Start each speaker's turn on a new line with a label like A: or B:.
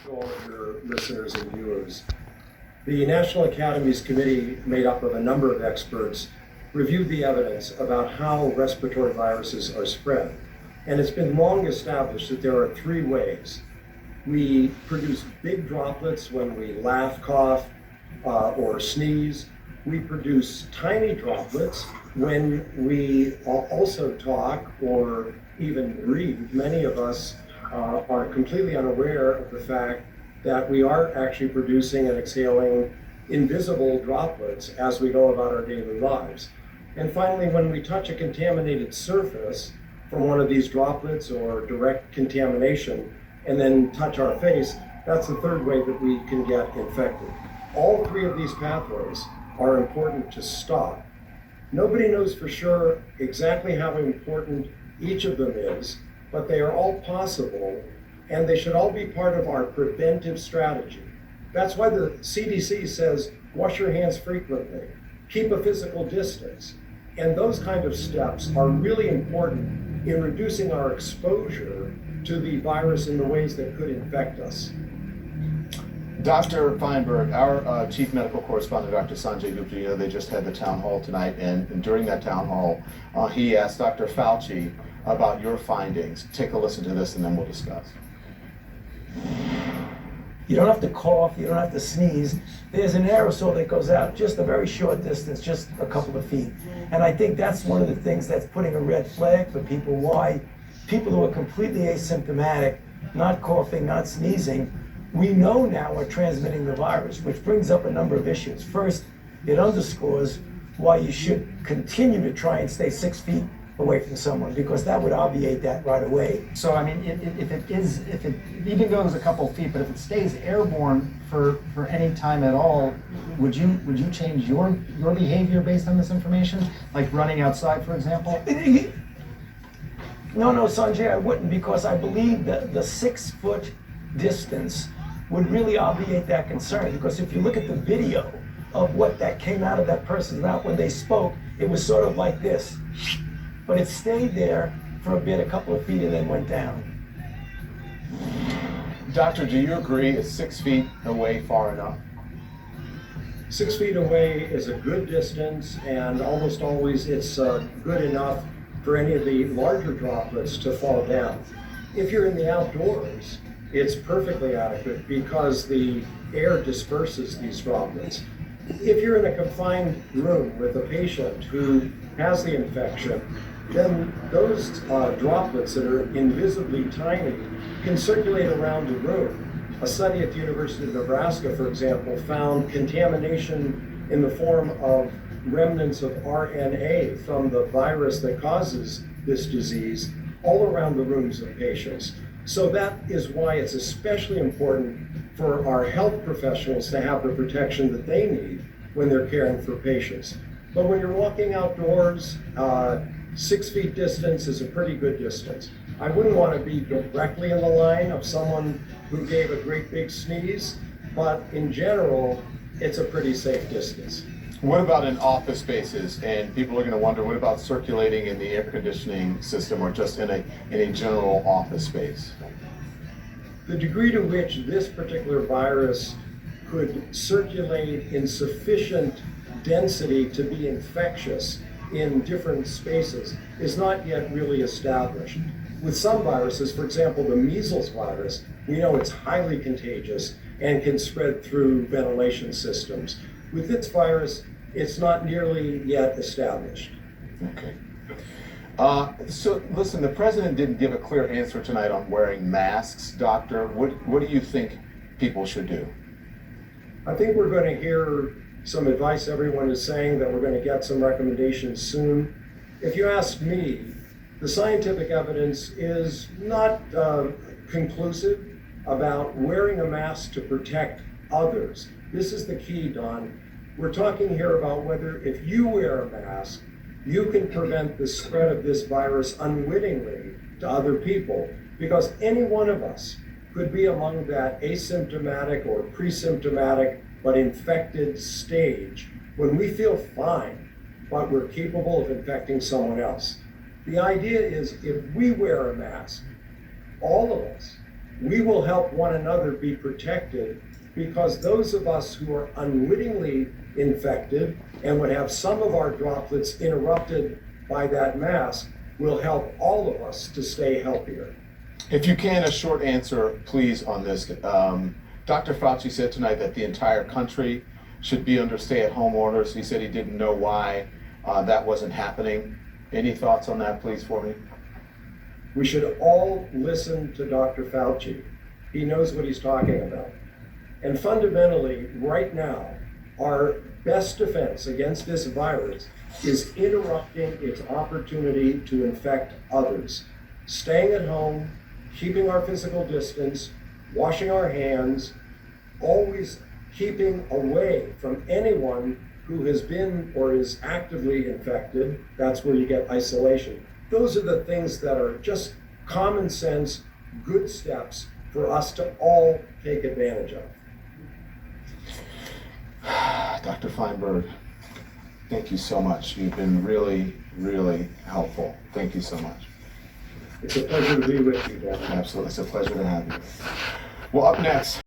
A: To all of your listeners and viewers. The National Academies Committee, made up of a number of experts, reviewed the evidence about how respiratory viruses are spread. And it's been long established that there are three ways. We produce big droplets when we laugh, cough, or sneeze. We produce tiny droplets when we also talk or even breathe. Many of us are completely unaware of the fact that we are actually producing and exhaling invisible droplets as we go about our daily lives. And finally, when we touch a contaminated surface from one of these droplets or direct contamination and then touch our face, that's the third way that we can get infected. All three of these pathways are important to stop. Nobody knows for sure exactly how important each of them is, but they are all possible, and they should all be part of our preventive strategy. That's why the CDC says, wash your hands frequently, keep a physical distance. And those kind of steps are really important in reducing our exposure to the virus in the ways that could infect us.
B: Dr. Feinberg, our chief medical correspondent, Dr. Sanjay Gupta, they just had the town hall tonight, and during that town hall, he asked Dr. Fauci about your findings. Take a listen to this and then we'll discuss.
C: You don't have to cough, you don't have to sneeze. There's an aerosol that goes out just a very short distance, just a couple of feet. And I think that's one of the things that's putting a red flag for people. Why people who are completely asymptomatic, not coughing, not sneezing, we know now are transmitting the virus, which brings up a number of issues. First, it underscores why you should continue to try and stay 6 feet away from someone, because that would obviate that right away.
D: So I mean, if it even goes a couple feet, but if it stays airborne for any time at all, would you change your behavior based on this information, like running outside, for example?
C: No, Sanjay, I wouldn't, because I believe that the 6 foot distance would really obviate that concern. Because if you look at the video of what that came out of that person's mouth when they spoke, it was sort of like this. But it stayed there for a bit, a couple of feet, and then went down.
B: Doctor, do you agree is 6 feet away far enough?
A: 6 feet away is a good distance, and almost always it's good enough for any of the larger droplets to fall down. If you're in the outdoors, it's perfectly adequate because the air disperses these droplets. If you're in a confined room with a patient who has the infection, then those droplets that are invisibly tiny can circulate around the room. A study at the University of Nebraska, for example, found contamination in the form of remnants of RNA from the virus that causes this disease all around the rooms of patients. So that is why it's especially important for our health professionals to have the protection that they need when they're caring for patients. But when you're walking outdoors, 6 feet distance is a pretty good distance. I wouldn't want to be directly in the line of someone who gave a great big sneeze, but in general, it's a pretty safe distance.
B: What about in office spaces? And people are going to wonder, what about circulating in the air conditioning system or just in a general office space?
A: The degree to which this particular virus could circulate in sufficient density to be infectious in different spaces is not yet really established. With some viruses, for example, the measles virus, we know it's highly contagious and can spread through ventilation systems. With this virus, it's not nearly yet established.
B: Okay. So listen, the president didn't give a clear answer tonight on wearing masks. Doctor, what do you think people should do?
A: I think we're going to hear some advice. Everyone is saying that we're going to get some recommendations soon. If you ask me, the scientific evidence is not conclusive about wearing a mask to protect others. This is the key, Don. We're talking here about whether if you wear a mask, you can prevent the spread of this virus unwittingly to other people, because any one of us could be among that asymptomatic or pre-symptomatic but infected stage when we feel fine, but we're capable of infecting someone else. The idea is if we wear a mask, all of us we will help one another be protected, because those of us who are unwittingly infected and would have some of our droplets interrupted by that mask will help all of us to stay healthier.
B: If you can, a short answer, please, on this. Dr. Fauci said tonight that the entire country should be under stay-at-home orders. He said he didn't know why that wasn't happening. Any thoughts on that, please, for me?
A: We should all listen to Dr. Fauci. He knows what he's talking about. And fundamentally, right now, our best defense against this virus is interrupting its opportunity to infect others. Staying at home, keeping our physical distance, washing our hands, always keeping away from anyone who has been or is actively infected. That's where you get isolation. Those are the things that are just common sense, good steps for us to all take advantage of.
B: Dr. Feinberg, thank you so much. You've been really, really helpful. Thank you so much.
A: It's a pleasure to be with you, Dan.
B: Absolutely. It's a pleasure to have you. Well, up next.